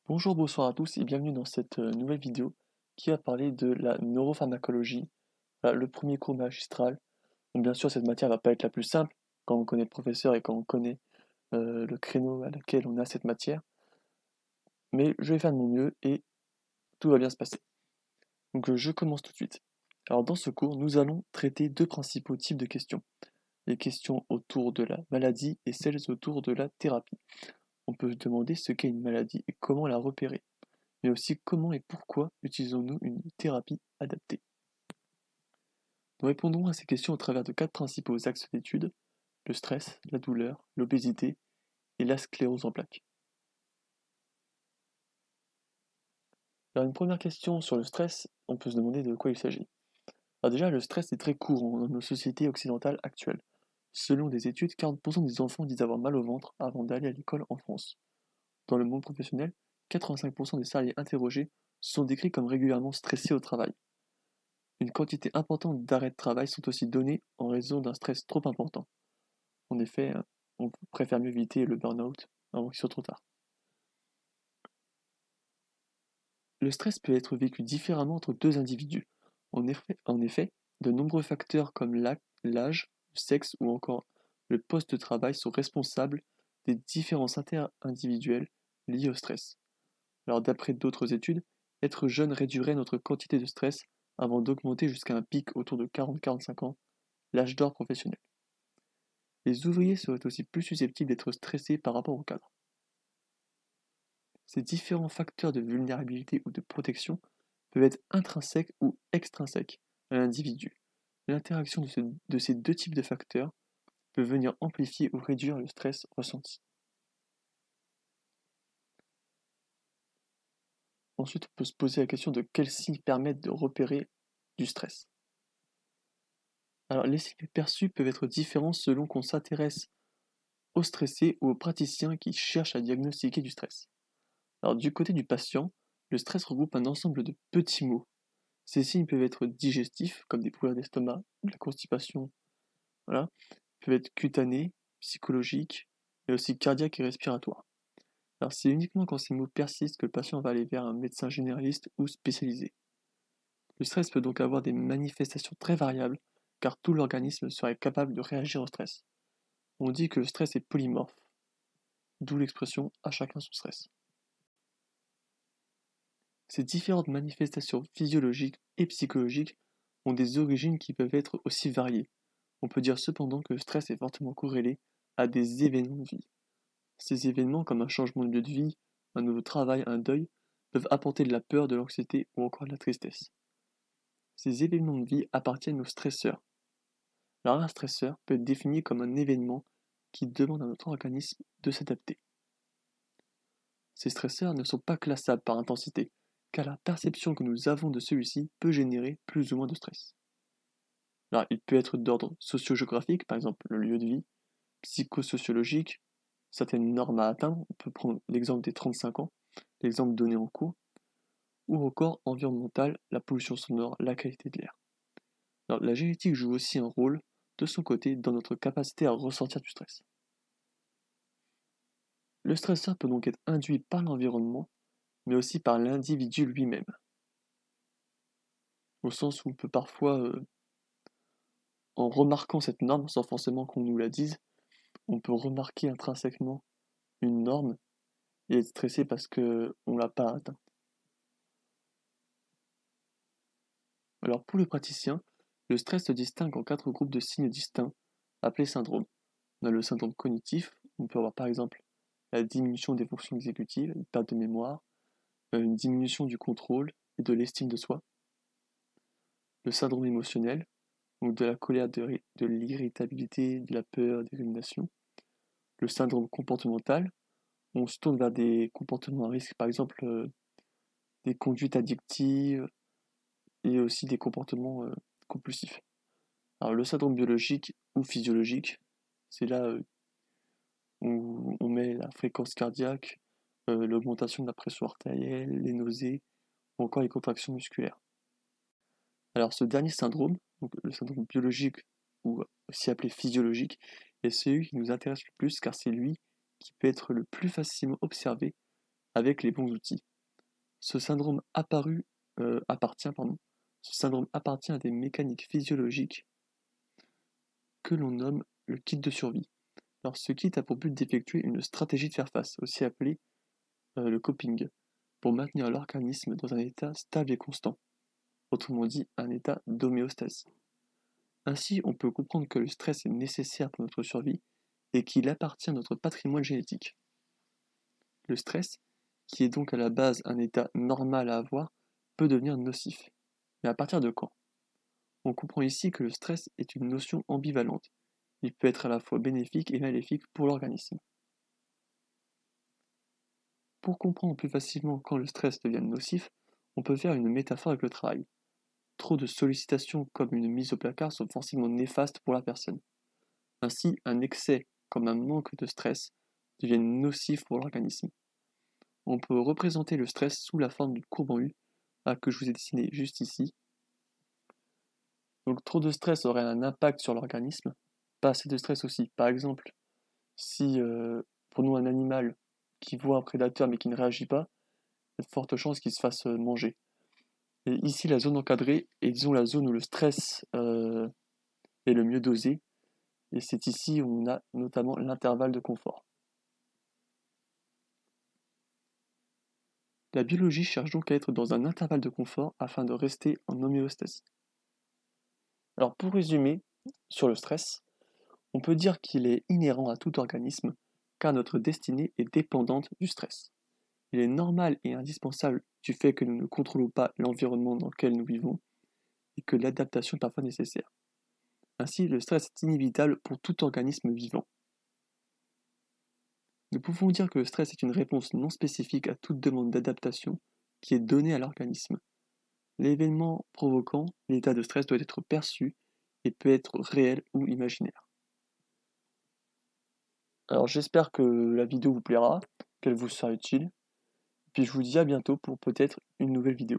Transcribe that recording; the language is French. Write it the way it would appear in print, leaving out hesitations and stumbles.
Bonjour, bonsoir à tous et bienvenue dans cette nouvelle vidéo qui va parler de la neuropharmacologie, le premier cours magistral. Donc, bien sûr, cette matière va pas être la plus simple quand on connaît le professeur et quand on connaît le créneau à laquelle on a cette matière, mais je vais faire de mon mieux et tout va bien se passer. Donc, je commence tout de suite. Alors, dans ce cours, nous allons traiter deux principaux types de questions. Les questions autour de la maladie et celles autour de la thérapie. On peut se demander ce qu'est une maladie et comment la repérer, mais aussi comment et pourquoi utilisons-nous une thérapie adaptée. Nous répondrons à ces questions au travers de quatre principaux axes d'étude: le stress, la douleur, l'obésité et la sclérose en plaques. Alors une première question sur le stress, on peut se demander de quoi il s'agit. Alors déjà, le stress est très courant dans nos sociétés occidentales actuelles. Selon des études, 40% des enfants disent avoir mal au ventre avant d'aller à l'école en France. Dans le monde professionnel, 85% des salariés interrogés sont décrits comme régulièrement stressés au travail. Une quantité importante d'arrêts de travail sont aussi donnés en raison d'un stress trop important. En effet, on préfère mieux éviter le burn-out avant qu'il soit trop tard. Le stress peut être vécu différemment entre deux individus. En effet, de nombreux facteurs comme l'âge, le sexe ou encore le poste de travail sont responsables des différences interindividuelles liées au stress. Alors d'après d'autres études, être jeune réduirait notre quantité de stress avant d'augmenter jusqu'à un pic autour de 40-45 ans, l'âge d'or professionnel. Les ouvriers seraient aussi plus susceptibles d'être stressés par rapport au cadre. Ces différents facteurs de vulnérabilité ou de protection peuvent être intrinsèques ou extrinsèques à l'individu. L'interaction de ces deux types de facteurs peut venir amplifier ou réduire le stress ressenti. Ensuite, on peut se poser la question de quels signes permettent de repérer du stress. Alors, les signes perçus peuvent être différents selon qu'on s'intéresse aux stressés ou aux praticiens qui cherchent à diagnostiquer du stress. Alors, du côté du patient, le stress regroupe un ensemble de petits mots. Ces signes peuvent être digestifs, comme des brûlures d'estomac, de la constipation, voilà, peuvent être cutanés, psychologiques, mais aussi cardiaques et respiratoires. Alors, c'est uniquement quand ces mots persistent que le patient va aller vers un médecin généraliste ou spécialisé. Le stress peut donc avoir des manifestations très variables, car tout l'organisme serait capable de réagir au stress. On dit que le stress est polymorphe, d'où l'expression à chacun son stress. Ces différentes manifestations physiologiques et psychologiques ont des origines qui peuvent être aussi variées. On peut dire cependant que le stress est fortement corrélé à des événements de vie. Ces événements, comme un changement de lieu de vie, un nouveau travail, un deuil, peuvent apporter de la peur, de l'anxiété ou encore de la tristesse. Ces événements de vie appartiennent aux stresseurs. Alors un stresseur peut être défini comme un événement qui demande à notre organisme de s'adapter. Ces stresseurs ne sont pas classables par intensité, car la perception que nous avons de celui-ci peut générer plus ou moins de stress. Alors, il peut être d'ordre socio-géographique, par exemple le lieu de vie, psychosociologique, certaines normes à atteindre, on peut prendre l'exemple des 35 ans, l'exemple donné en cours, ou encore environnemental, la pollution sonore, la qualité de l'air. Alors, la génétique joue aussi un rôle, de son côté, dans notre capacité à ressentir du stress. Le stresseur peut donc être induit par l'environnement, mais aussi par l'individu lui-même, au sens où on peut parfois, en remarquant cette norme, sans forcément qu'on nous la dise, on peut remarquer intrinsèquement une norme et être stressé parce qu'on ne l'a pas atteint. Alors pour le praticien, le stress se distingue en quatre groupes de signes distincts, appelés syndromes. On a le syndrome cognitif, on peut avoir par exemple la diminution des fonctions exécutives, une perte de mémoire, une diminution du contrôle et de l'estime de soi. Le syndrome émotionnel, donc de la colère, de l'irritabilité, de la peur, des ruminations. Le syndrome comportemental, on se tourne vers des comportements à risque, par exemple des conduites addictives et aussi des comportements compulsifs. Alors le syndrome biologique ou physiologique, c'est là où on met la fréquence cardiaque, l'augmentation de la pression artérielle, les nausées ou encore les contractions musculaires. Alors ce dernier syndrome, donc le syndrome biologique ou aussi appelé physiologique, est celui qui nous intéresse le plus car c'est lui qui peut être le plus facilement observé avec les bons outils. Ce syndrome appartient à des mécaniques physiologiques que l'on nomme le kit de survie. Alors ce kit a pour but d'effectuer une stratégie de faire face, aussi appelée le coping, pour maintenir l'organisme dans un état stable et constant, autrement dit un état d'homéostasie. Ainsi, on peut comprendre que le stress est nécessaire pour notre survie et qu'il appartient à notre patrimoine génétique. Le stress, qui est donc à la base un état normal à avoir, peut devenir nocif. Mais à partir de quand? On comprend ici que le stress est une notion ambivalente. Il peut être à la fois bénéfique et maléfique pour l'organisme. Pour comprendre plus facilement quand le stress devient nocif, on peut faire une métaphore avec le travail. Trop de sollicitations comme une mise au placard sont forcément néfastes pour la personne. Ainsi, un excès comme un manque de stress devient nocif pour l'organisme. On peut représenter le stress sous la forme d'une courbe en U, que je vous ai dessinée juste ici. Donc trop de stress aurait un impact sur l'organisme, pas assez de stress aussi. Par exemple, si prenons un animal qui voit un prédateur mais qui ne réagit pas, il y a de fortes chances qu'il se fasse manger. Et ici, la zone encadrée est disons la zone où le stress est le mieux dosé, et c'est ici où on a notamment l'intervalle de confort. La biologie cherche donc à être dans un intervalle de confort afin de rester en homéostasie. Alors pour résumer, sur le stress, on peut dire qu'il est inhérent à tout organisme, car notre destinée est dépendante du stress. Il est normal et indispensable du fait que nous ne contrôlons pas l'environnement dans lequel nous vivons et que l'adaptation est parfois nécessaire. Ainsi, le stress est inévitable pour tout organisme vivant. Nous pouvons dire que le stress est une réponse non spécifique à toute demande d'adaptation qui est donnée à l'organisme. L'événement provoquant l'état de stress doit être perçu et peut être réel ou imaginaire. Alors j'espère que la vidéo vous plaira, qu'elle vous sera utile, puis je vous dis à bientôt pour peut-être une nouvelle vidéo.